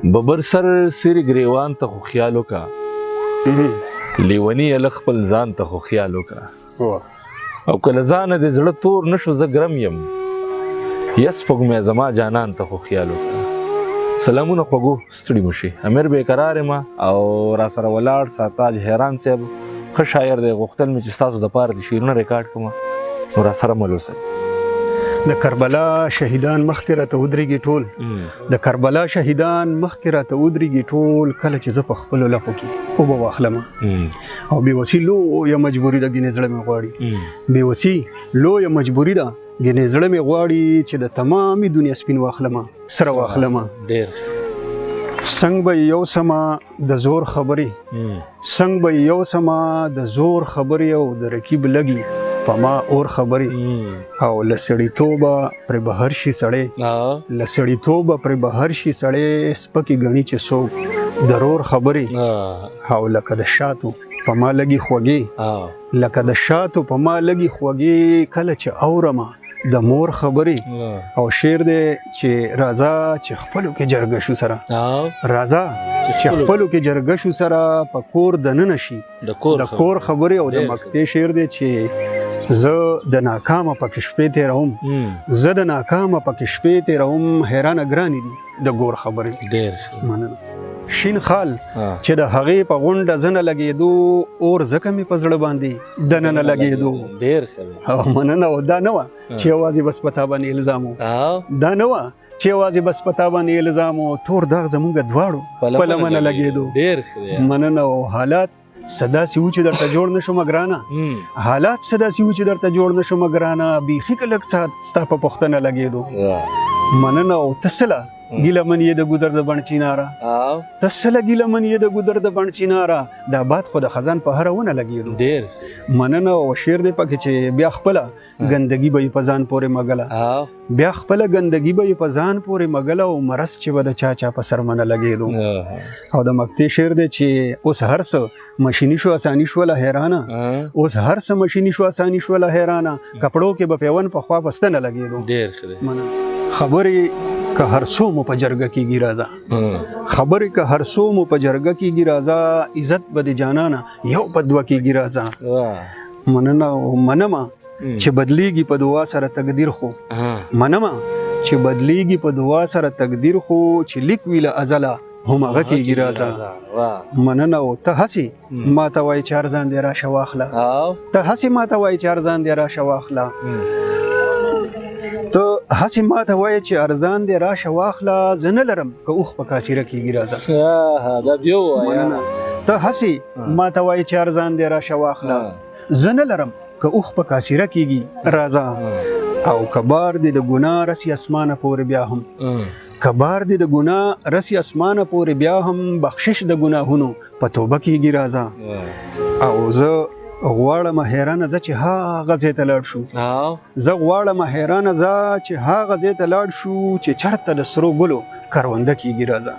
ببر سر سری گریوان ته خو خیال وکا لیونی ال خپل ځان ته خو خیال وکا او کله ځان د زړه تور نشو زه ګرم یم یس پګمې زما جانان ته خو خیال وکا سلامونه خوږو ستړي مشي امیر بیقرار ما او را سره ولاړ ساتاج حیران صاحب ښه شاعر دی غوښتل مې چې ستاسو د پاره د شعرونه ریکارډ کړم نو را سره ملوسه د کربلا شهیدان مخکې راته ودرېږي ټول د کربلا شهیدان مخکې راته ودرېږي ټول کله چې زه په خپلو لپو کې اوبه واخلمه او بېوسي لویه مجبوري ده ګینې زړه مې غواړي بېوسي لویه مجبوري ده ګینې زړه مې غواړي چې د تمامې دنیا سپین واخلمه سره واخلمه څنګ به یو سمه د زور خبرې څنګ به یو سمه د زور خبرې او د رکیب لګي په ما اور خبرې او له سړیتوبه پرې بهر شي سړی له سړیتوبه پرې بهر شي سړی سپکې ګڼي چې څوک ضرور خبرې او لکه د شاتو په ما لګي خوږې لکه د شاتو په ما لګي خوږې کله چې اورمه د مور خبرې او شعر دی چې راځه چې خپلو کې جرګه شو سره راځه چې خپلو کې جرګه شو سره په کور دننه شي د کور خبرې او د مقطع شعر دی چې زه د ناکامه پکې شپې تېروم زه د ناکامه پکې شپې تېروم حیرانه ګرانې دي د ګور خبرې ډېر مننه شین خال چې د هغې په غونډه زه نه لګېدو اور ځکه مې په زړه باندې دننه لګېدو ډېر او مننه او دا نه وه چې یوازې بس په تا باندې الزام و دا نه وه چې یوازې بس په تا باندې الزام و تور داغ زمونږ دواړو په لمنه لګېدو مننه او حالات سداسې و چې درته جوړ نه شومه ګرانه حالات سداسې و چې درته جوړ نه شومه ګرانه بیخي که لږ ساعت ستا په پوښتنه لګېدو مننه او ته څه ګیله من یې د ګودر د بڼ چیناره ته څه ګیله من یې د ګودر د بڼ چیناره دا باد خو د خزان په هره ونه لګېدو ډېر مننه او شعر دی پکې چې بیا خپله ګندګي به یې په ځان پورې مګله بیا خپله ګندګي به یې په ځان پورې مګله او مرس چې به د چا چا په سرمنه لګېدو او د مقطع شعر دی چې اوس هر څه مشیني شو اساني شوله حیرانه اوس هر څه مشیني شو اساني شوله حیرانه کپړو کې به پیون په خوا بسته نه لګېدو ډېر خبرې که هر څو مو په جرګه کېږي راځه خبرې که هر څو مو په جرګه کېږي راځه عزت به د جانانه یو په دوه کېږي راځه مننه او منمه چې بدلیږي په دعا سره تقدیر خو منمه چې بدلیږي په دعا سره تقدیر خو چې لیک وي له ازله هماغه کېږي راځه مننه او ته هسې ما ته وایې چې ارزان دی راشه واخله ته هسې ما ته وایې چې ارزان دی راشه واخله ته هسې ما ته وایې چې ارزان دی راشه واخله زه نه لرم که اوښ په کاسیره کېږي راځه ته هسې ما ته وایې چې ارزان دی راشه واخله زه نه لرم که اوښ په کاسیره کېږي راځه او که بار دی د ګناه رسي اسمانه پورې بیا هم که بار دی د ګناه رسي اسمانه پورې بیا هم بخشش د ګناهونو په توبه کېږي راځه او زه غواړم حیرانه زه چې هغه ځای ته لاړ شو زه غواړم حیرانه زه چې هغه ځای ته لاړ شو چې چرته د سرو ګلو کرونده کېږي راځه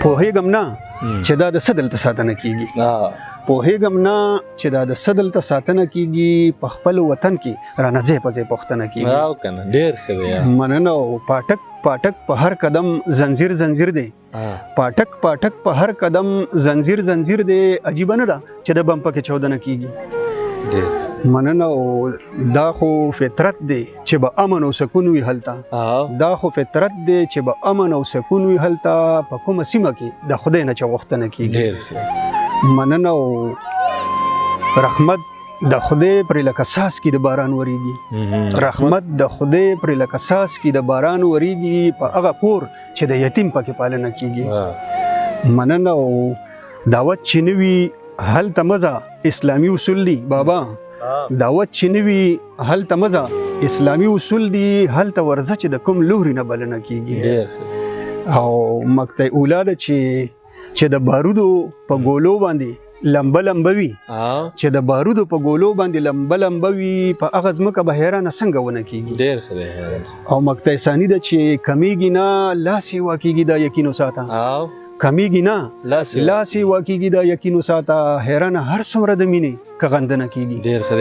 پوهېږم نه چې دا د څه دلته ساتنه کېږي پوهېږم نه چې دا د څه دلته ساتنه کېږي په خپل وطن کې رانه ځای په ځای پوښتنه کېږي مننه او پاټک پاټک په هر قدم زنځیر زنځیر دی پاټک پاټک په هر قدم زنځیر زنځیر دی عجیبه نه ده چې د بم پکې چودنه کېږي مننه او دا خو فطرت دی چې به امن او سکون وي هلته دا خو فطرت دی چې به امن او سکون وي هلته په کومه سیمه کې د خدای نه چې غوښتنه کېږي مننه او رحمت د خدای پرې لکه څاڅکي د باران وریږي رحمت د خدای پرې لکه څاڅکي د باران وریږي په هغه کور چې د یتیم پکې پالنه کېږي مننه او دعوت چې نه وي هلته مزه اسلامي اصول دي بابا دعوت چې نه وي هلته مزه اسلامي اصول دي هلته ورځه چې د کوم لوري نه بلنه کېږي او مقطع اوله ده چې د بارودو په ګولو باندې لمبه لمبه وي چې د بارودو په ګولو باندې لمبه لمبه وي په هغه ځمکه به حیرانه څنګه ونه کېږي او مقطع ثاني ده چې کمیږي نه لاسې واکېږي دا یقین وساته کمیږي نه لاسې واکېږي دا یقین وساته حیرانه هر څومره د مینې که غندنه کېږي